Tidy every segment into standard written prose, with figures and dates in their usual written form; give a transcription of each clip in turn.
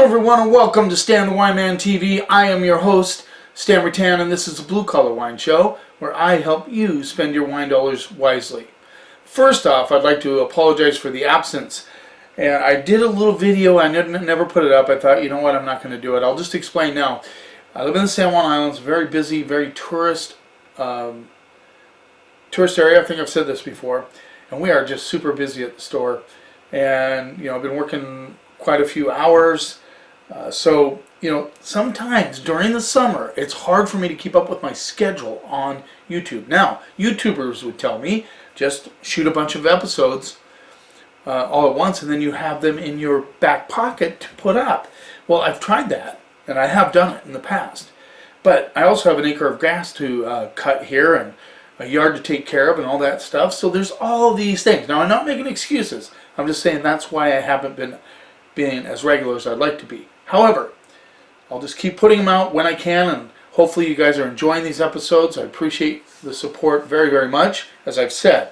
everyone, and welcome to Stan the Wine Man TV. I am your host, Stan Rattan, and this is a Blue Collar Wine Show where I help you spend your wine dollars wisely. First off, I'd like to apologize for the absence. And I did a little video, I never put it up. I thought, you know what, I'm not going to do it. I'll just explain now. I live in the San Juan Islands, very busy, very tourist area. I think I've said this before. And we are just super busy at the store. And, I've been working quite a few hours. So, sometimes during the summer, it's hard for me to keep up with my schedule on YouTube. Now, YouTubers would tell me, just shoot a bunch of episodes all at once, and then you have them in your back pocket to put up. Well, I've tried that, and I have done it in the past. But I also have an acre of grass to cut here, and a yard to take care of, and all that stuff. So there's all these things. Now, I'm not making excuses. I'm just saying that's why I haven't been being as regular as I'd like to be. However, I'll just keep putting them out when I can, and hopefully you guys are enjoying these episodes. I appreciate the support very, very much, as I've said.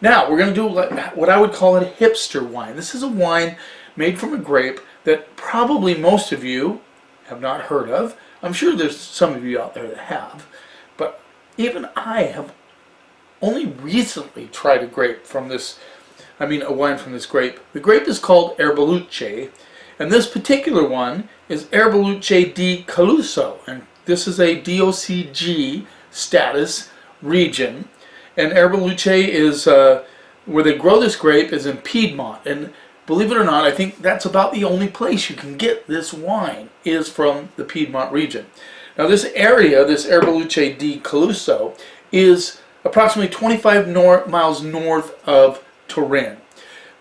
Now, we're going to do what I would call a hipster wine. This is a wine made from a grape that probably most of you have not heard of. I'm sure there's some of you out there that have. But even I have only recently tried a wine from this grape. The grape is called Erbaluce, and this particular one is Erbaluce di Caluso, and this is a DOCG status region. And Erbaluce is where they grow this grape is in Piedmont, and believe it or not, I think that's about the only place you can get this wine is from the Piedmont region. Now, this area, this Erbaluce di Caluso, is approximately 25 miles north of Turin.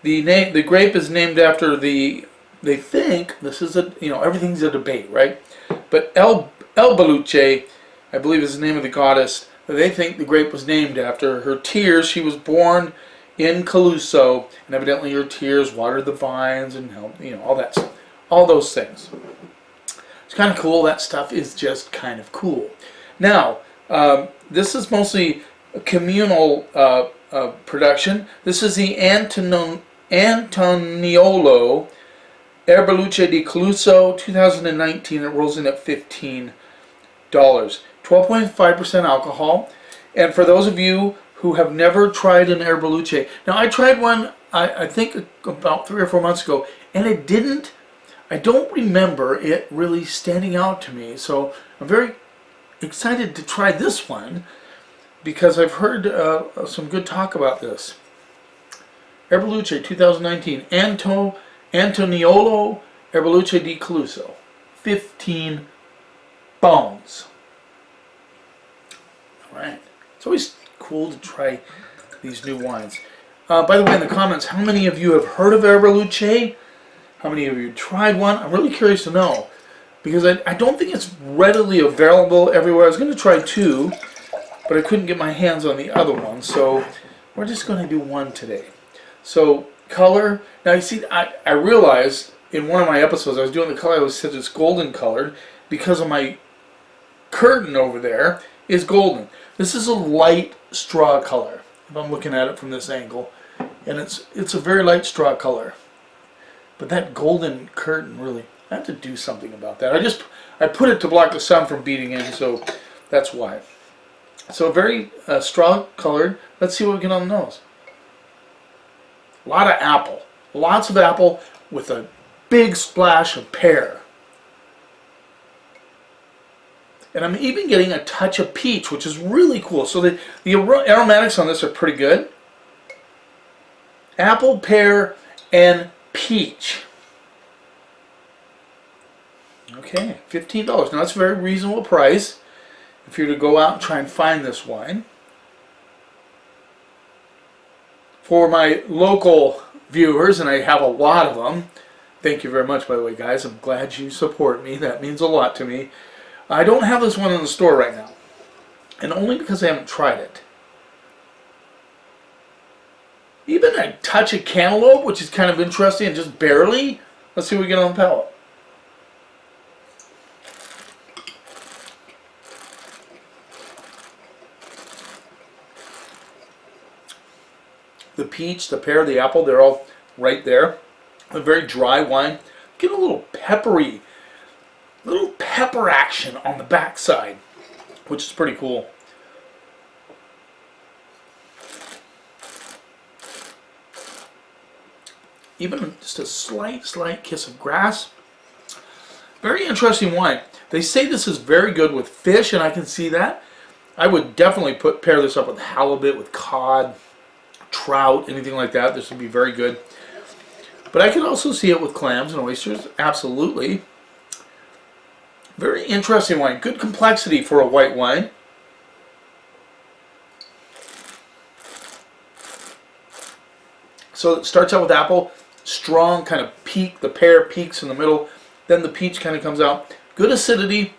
The grape is named after they think, this is everything's a debate, right? But Erbaluce, I believe is the name of the goddess, they think the grape was named after her tears. She was born in Caluso, and evidently her tears watered the vines and helped, all that stuff, all those things. It's kind of cool. That stuff is just kind of cool. Now, this is mostly a communal production. This is the Antoniolo Erbaluce di Caluso 2019. It rolls in at $15. 12.5% alcohol. And for those of you who have never tried an Erbaluce, now I tried one I think about 3 or 4 months ago, and I don't remember it really standing out to me. So I'm very excited to try this one, because I've heard some good talk about this. Erbaluce 2019, Antoniolo Erbaluce di Caluso, 15 bones. Alright, it's always cool to try these new wines. By the way, in the comments, how many of you have heard of Erbaluce? How many of you tried one? I'm really curious to know, because I don't think it's readily available everywhere. I was going to try two, but I couldn't get my hands on the other one, so we're just going to do one today. So, color. Now, you see, I realized in one of my episodes I was doing the color, I said it's golden colored because of my curtain over there is golden. This is a light straw color, if I'm looking at it from this angle, and it's a very light straw color. But that golden curtain, really, I have to do something about that. I put it to block the sun from beating in, so that's why. So very straw colored. Let's see what we get on the nose. A lot of apple. Lots of apple with a big splash of pear. And I'm even getting a touch of peach, which is really cool. So the aromatics on this are pretty good. Apple, pear, and peach. Okay, $15. Now that's a very reasonable price if you're to go out and try and find this wine. For my local viewers, and I have a lot of them, thank you very much, by the way, guys. I'm glad you support me. That means a lot to me. I don't have this one in the store right now, and only because I haven't tried it. Even a touch of cantaloupe, which is kind of interesting, and just barely. Let's see what we get on the palate. The peach, the pear, the apple, they're all right there. A very dry wine. get a little peppery, little pepper action on the backside, which is pretty cool. Even just a slight kiss of grass. Very interesting wine. They say this is very good with fish, and I can see that. I would definitely pair this up with halibut, with cod, trout, anything like that. This would be very good. But I can also see it with clams and oysters. Absolutely. Very interesting wine. Good complexity for a white wine. So it starts out with apple, strong kind of peak. The pear peaks in the middle. Then the peach kind of comes out. Good acidity.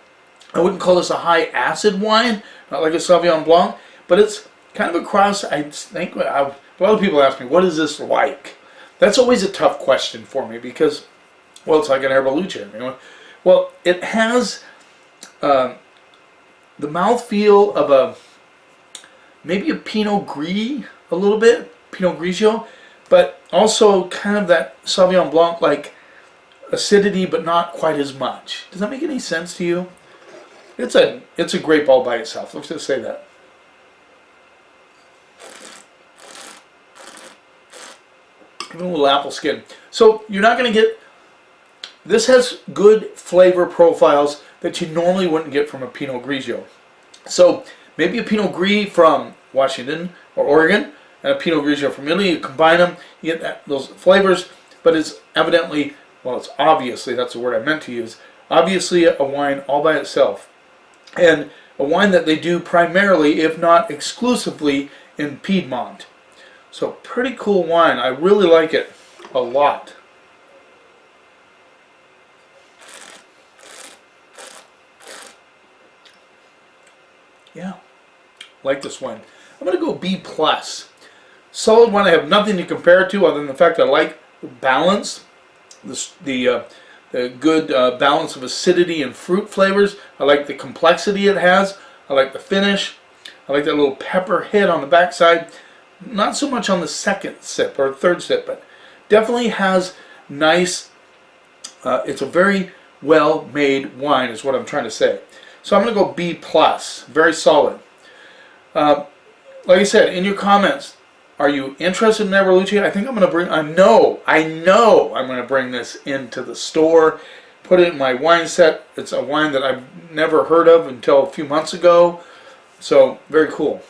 I wouldn't call this a high acid wine, not like a Sauvignon Blanc, but it's kind of a cross. I think a lot of people ask me, what is this like? That's always a tough question for me because, well, it's like an Erbaluce. You know? Well, it has the mouthfeel of maybe a Pinot Gris, a little bit, Pinot Grigio, but also kind of that Sauvignon Blanc like acidity, but not quite as much. Does that make any sense to you? It's a grape all by itself. Let's just say that. Even a little apple skin. So you're not going to get. This has good flavor profiles that you normally wouldn't get from a Pinot Grigio. So maybe a Pinot Gris from Washington or Oregon and a Pinot Grigio from Italy. You combine them, you get those flavors. But it's evidently, well, it's obviously, that's the word I meant to use, obviously a wine all by itself. And a wine that they do primarily, if not exclusively, in Piedmont. So pretty cool wine. I really like it a lot. Yeah, like this wine. I'm going to go B+. Solid wine. I have nothing to compare it to other than the fact I like balance. The good balance of acidity and fruit flavors. I like the complexity it has. I like the finish. I like that little pepper hit on the backside. Not so much on the second sip or third sip, but definitely has nice, it's a very well made wine is what I'm trying to say. So I'm going to go B+, very solid. Like I said, in your comments, are you interested in Erbaluce? I think I'm going to bring, I know I'm going to bring this into the store, put it in my wine set. It's a wine that I've never heard of until a few months ago. So, very cool.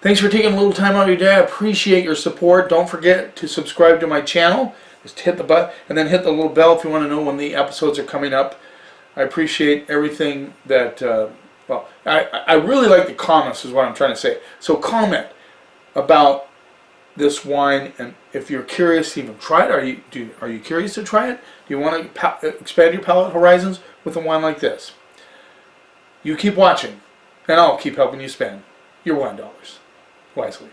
Thanks for taking a little time out of your day. I appreciate your support. Don't forget to subscribe to my channel. Just hit the button and then hit the little bell if you want to know when the episodes are coming up. I appreciate everything that, well, I really like the comments is what I'm trying to say. So comment about this wine, and if you're curious to even try it, are you curious to try it? Do you want to expand your palate horizons with a wine like this? You keep watching, and I'll keep helping you spend your wine dollars wisely.